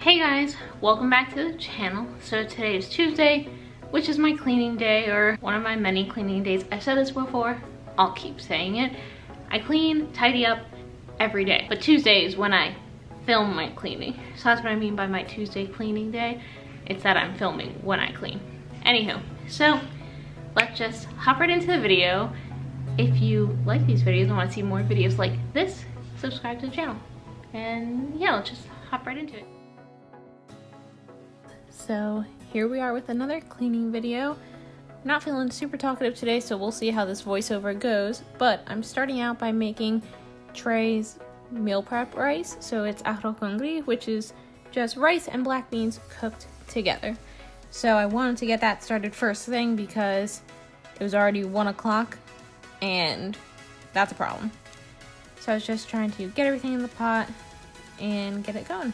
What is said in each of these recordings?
Hey guys, welcome back to the channel. So today is Tuesday, which is my cleaning day, or one of my many cleaning days. I've said this before, I'll keep saying it. I clean, tidy up every day, but Tuesday is when I film my cleaning. So that's what I mean by my Tuesday cleaning day. It's that I'm filming when I clean. Anywho, so let's just hop right into the video. If you like these videos and want to see more videos like this, subscribe to the channel. And yeah, let's just hop right into it. So here we are with another cleaning video. I'm not feeling super talkative today, so we'll see how this voiceover goes, but I'm starting out by making Trey's meal prep rice. So it's arroz con gris, which is just rice and black beans cooked together. So I wanted to get that started first thing because it was already 1 o'clock and that's a problem. So I was just trying to get everything in the pot and get it going.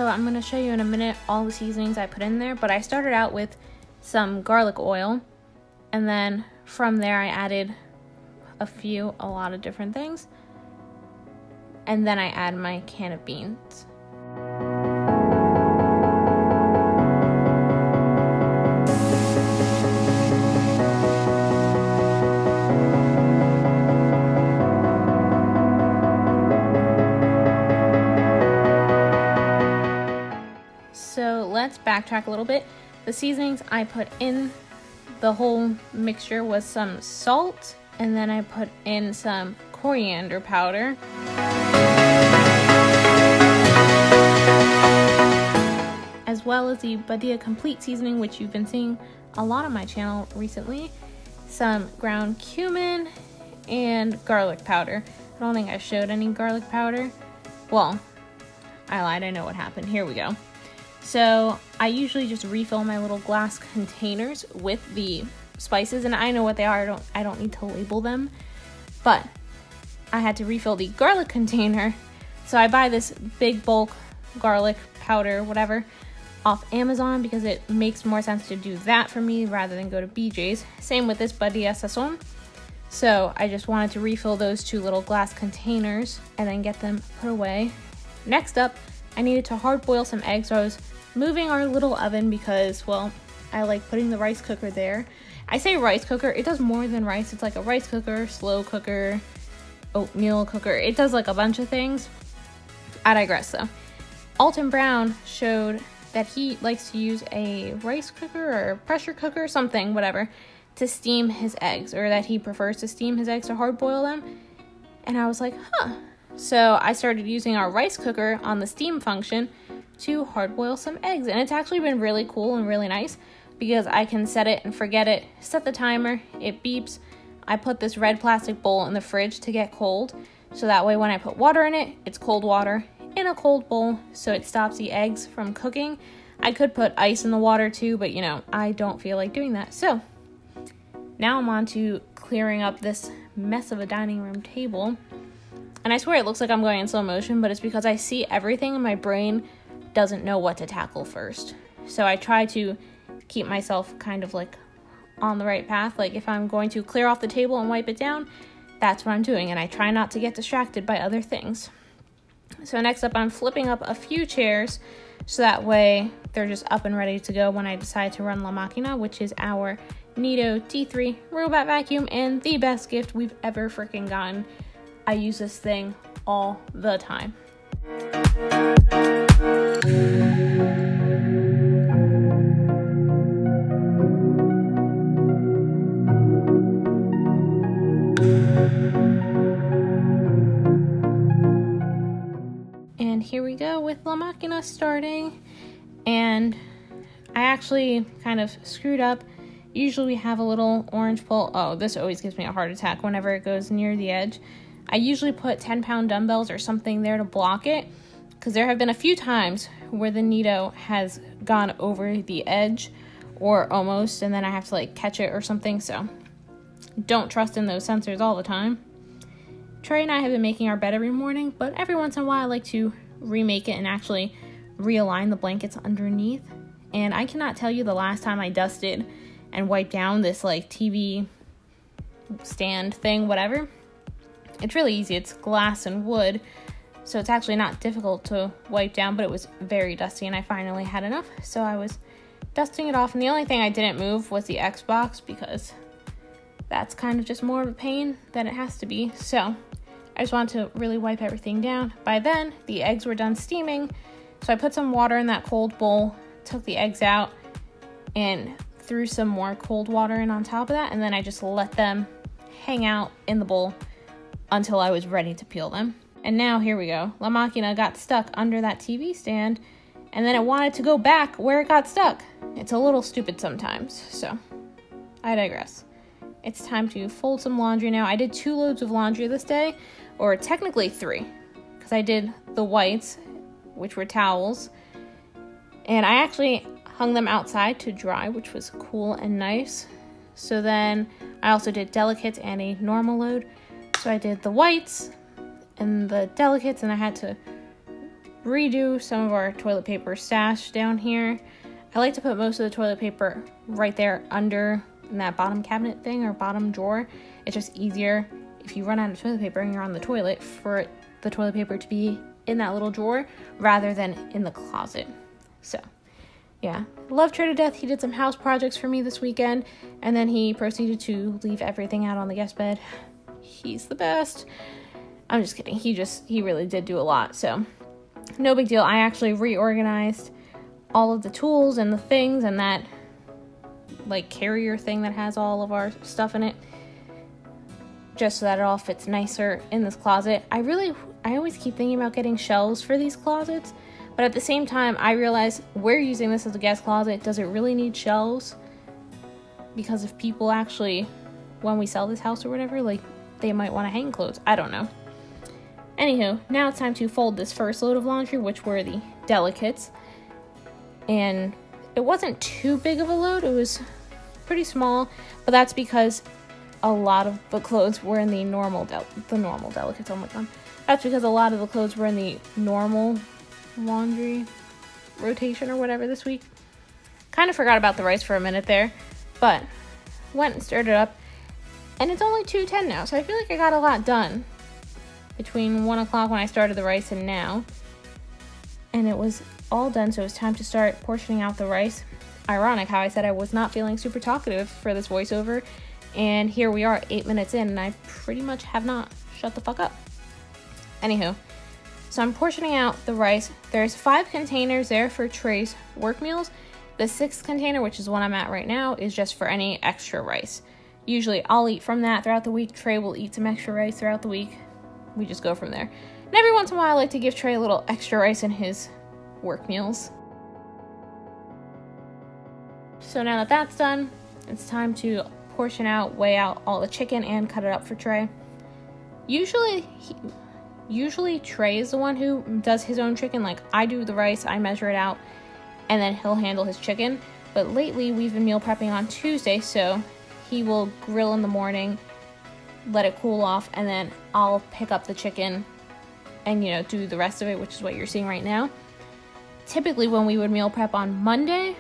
I'm going to show you in a minute all the seasonings I put in there, but I started out with some garlic oil, and then from there I added a lot of different things, and then I add my can of beans. So let's backtrack a little bit. The seasonings I put in the whole mixture was some salt, and then I put in some coriander powder. As well as the Badia Complete seasoning, which you've been seeing a lot on my channel recently. Some ground cumin and garlic powder. I don't think I showed any garlic powder. Well, I lied, I know what happened. Here we go. So I usually just refill my little glass containers with the spices, and I know what they are. I don't need to label them, but I had to refill the garlic container. So I buy this big bulk garlic powder, whatever, off Amazon because it makes more sense to do that for me rather than go to BJ's. Same with this Badia Sazon. So I just wanted to refill those 2 little glass containers and then get them put away. Next up, I needed to hard boil some eggs. So I was moving our little oven because, well, I like putting the rice cooker there. I say rice cooker, it does more than rice. It's like a rice cooker, slow cooker, oatmeal cooker. It does like a bunch of things. I digress though. Alton Brown showed that he likes to use a rice cooker or a pressure cooker, something, whatever, to steam his eggs, or that he prefers to steam his eggs to hard boil them. And I was like, huh. So I started using our rice cooker on the steam function to hard boil some eggs, and it's actually been really cool and really nice because I can set it and forget it, set the timer, it beeps. I put this red plastic bowl in the fridge to get cold, so that way when I put water in it, it's cold water in a cold bowl, so it stops the eggs from cooking. I could put ice in the water too, but you know, I don't feel like doing that. So now I'm on to clearing up this mess of a dining room table. And I swear it looks like I'm going in slow motion, but it's because I see everything in my brain doesn't know what to tackle first. So I try to keep myself kind of like on the right path. Like if I'm going to clear off the table and wipe it down, that's what I'm doing. And I try not to get distracted by other things. So next up, I'm flipping up a few chairs so that way they're just up and ready to go when I decide to run La Machina, which is our Nido T3 robot vacuum and the best gift we've ever freaking gotten. I use this thing all the time. And here we go with La Machina starting. And I actually kind of screwed up. Usually we have a little orange pole. Oh, this always gives me a heart attack whenever it goes near the edge. I usually put 10-pound dumbbells or something there to block it, because there have been a few times where the Nido has gone over the edge or almost, and then I have to like catch it or something, so don't trust in those sensors all the time. Trey and I have been making our bed every morning, but every once in a while I like to remake it and actually realign the blankets underneath. And I cannot tell you the last time I dusted and wiped down this like TV stand thing, whatever. It's really easy. It's glass and wood, so it's actually not difficult to wipe down, but it was very dusty and I finally had enough, so I was dusting it off. And the only thing I didn't move was the Xbox, because that's kind of just more of a pain than it has to be. So I just wanted to really wipe everything down. By then, the eggs were done steaming, so I put some water in that cold bowl, took the eggs out, and threw some more cold water in on top of that, and then I just let them hang out in the bowl until I was ready to peel them. And now here we go. La Machina got stuck under that TV stand, and then it wanted to go back where it got stuck. It's a little stupid sometimes, so I digress. It's time to fold some laundry now. I did 2 loads of laundry this day, or technically 3, because I did the whites, which were towels, and I actually hung them outside to dry, which was cool and nice. So then I also did delicates and a normal load. So I did the whites and the delicates, and I had to redo some of our toilet paper stash down here. I like to put most of the toilet paper right there under in that bottom cabinet thing or bottom drawer. It's just easier if you run out of toilet paper and you're on the toilet for the toilet paper to be in that little drawer rather than in the closet. So yeah, love Trey to death. He did some house projects for me this weekend, and then he proceeded to leave everything out on the guest bed. He's the best. I'm just kidding. He really did do a lot, so no big deal. I actually reorganized all of the tools and the things and that like carrier thing that has all of our stuff in it, just so that it all fits nicer in this closet. I always keep thinking about getting shelves for these closets, but at the same time I realize we're using this as a guest closet. Does it really need shelves? Because if people actually, when we sell this house or whatever, like they might want to hang clothes. I don't know. Anywho, now it's time to fold this first load of laundry, which were the delicates. And it wasn't too big of a load. It was pretty small, but that's because a lot of the clothes were in the normal delicates. Oh my god. That's because a lot of the clothes were in the normal laundry rotation or whatever this week. Kind of forgot about the rice for a minute there, but went and stirred it up. And it's only 2:10 now, so I feel like I got a lot done between 1 o'clock when I started the rice and now. And it was all done, so it was time to start portioning out the rice. Ironic how I said I was not feeling super talkative for this voiceover, and here we are 8 minutes in, and I pretty much have not shut the fuck up. Anywho, so I'm portioning out the rice. There's 5 containers there for Trey's work meals. The 6th container, which is the one I'm at right now, is just for any extra rice. Usually I'll eat from that throughout the week. Trey will eat some extra rice throughout the week. We just go from there. And every once in a while I like to give Trey a little extra rice in his work meals. So now that that's done, it's time to portion out, weigh out all the chicken, and cut it up for Trey. Usually Trey is the one who does his own chicken. Like, I do the rice, I measure it out, and then he'll handle his chicken. But lately we've been meal prepping on Tuesday, so he will grill in the morning, let it cool off, and then I'll pick up the chicken and, you know, do the rest of it, which is what you're seeing right now. Typically when we would meal prep on Monday,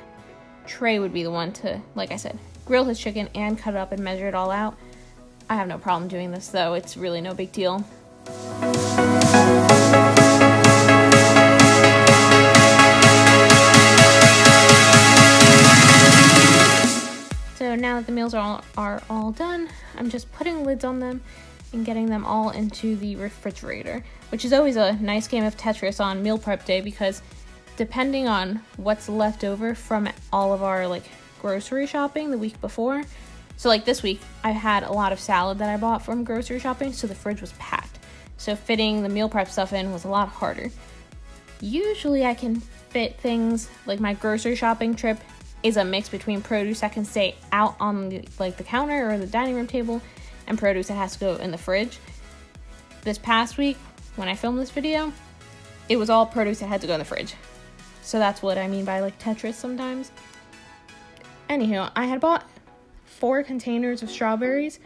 Trey would be the one to, like I said, grill his chicken and cut it up and measure it all out. I have no problem doing this though. It's really no big deal. So now that the meals are all done, I'm just putting lids on them and getting them all into the refrigerator, which is always a nice game of Tetris on meal prep day, because depending on what's left over from all of our like grocery shopping the week before. So like this week, I had a lot of salad that I bought from grocery shopping, so the fridge was packed. So fitting the meal prep stuff in was a lot harder. Usually I can fit things, like my grocery shopping trip is a mix between produce that can stay out on the counter or the dining room table and produce that has to go in the fridge. This past week, when I filmed this video, it was all produce that had to go in the fridge. So that's what I mean by like Tetris sometimes. Anywho, I had bought 4 containers of strawberries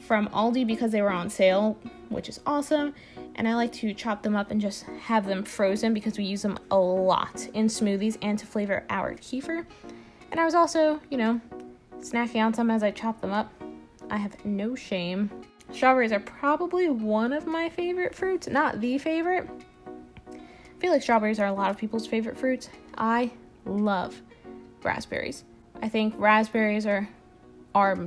from Aldi because they were on sale, which is awesome. And I like to chop them up and just have them frozen because we use them a lot in smoothies and to flavor our kefir. And I was also, you know, snacking on some as I chop them up. I have no shame. Strawberries are probably one of my favorite fruits, not the favorite. I feel like strawberries are a lot of people's favorite fruits. I love raspberries. I think raspberries are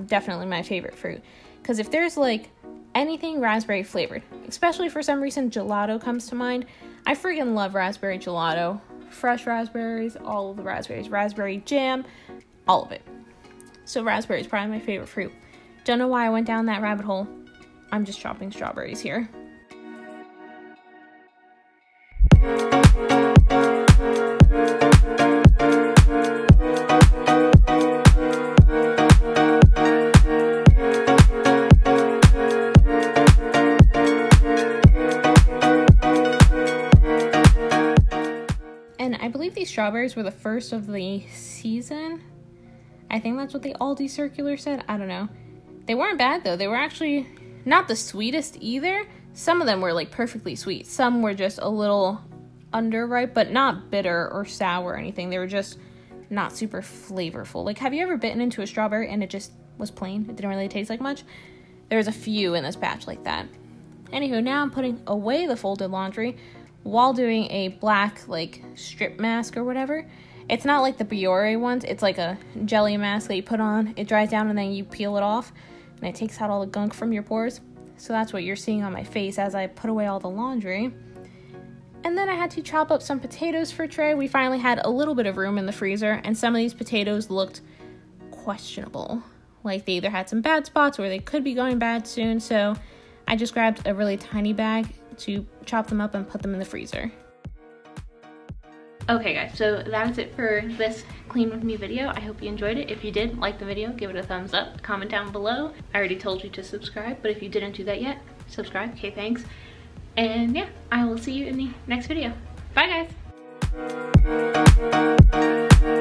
definitely my favorite fruit. Because if there's like anything raspberry flavored, especially for some reason gelato comes to mind. I freaking love raspberry gelato. Fresh raspberries, all of the raspberries, raspberry jam, all of it. So raspberry is probably my favorite fruit. Don't know why I went down that rabbit hole. I'm just chopping strawberries here. And I believe these strawberries were the first of the season. I think that's what the Aldi circular said. I don't know. They weren't bad though. They were actually not the sweetest either. Some of them were like perfectly sweet. Some were just a little underripe, but not bitter or sour or anything. They were just not super flavorful. Like, have you ever bitten into a strawberry and it just was plain? It didn't really taste like much. There was a few in this batch like that. Anywho, now I'm putting away the folded laundry while doing a black like strip mask or whatever. It's not like the Biore ones. It's like a jelly mask that you put on. It dries down and then you peel it off and it takes out all the gunk from your pores. So that's what you're seeing on my face as I put away all the laundry. And then I had to chop up some potatoes for Trey. We finally had a little bit of room in the freezer, and some of these potatoes looked questionable. Like they either had some bad spots or they could be going bad soon. So I just grabbed a really tiny bag to chop them up and put them in the freezer. Okay guys, so that is it for this clean with me video. I hope you enjoyed it. If you did, like the video, give it a thumbs up, comment down below. I already told you to subscribe, but if you didn't do that yet, subscribe. Okay, thanks. And yeah, I will see you in the next video. Bye guys.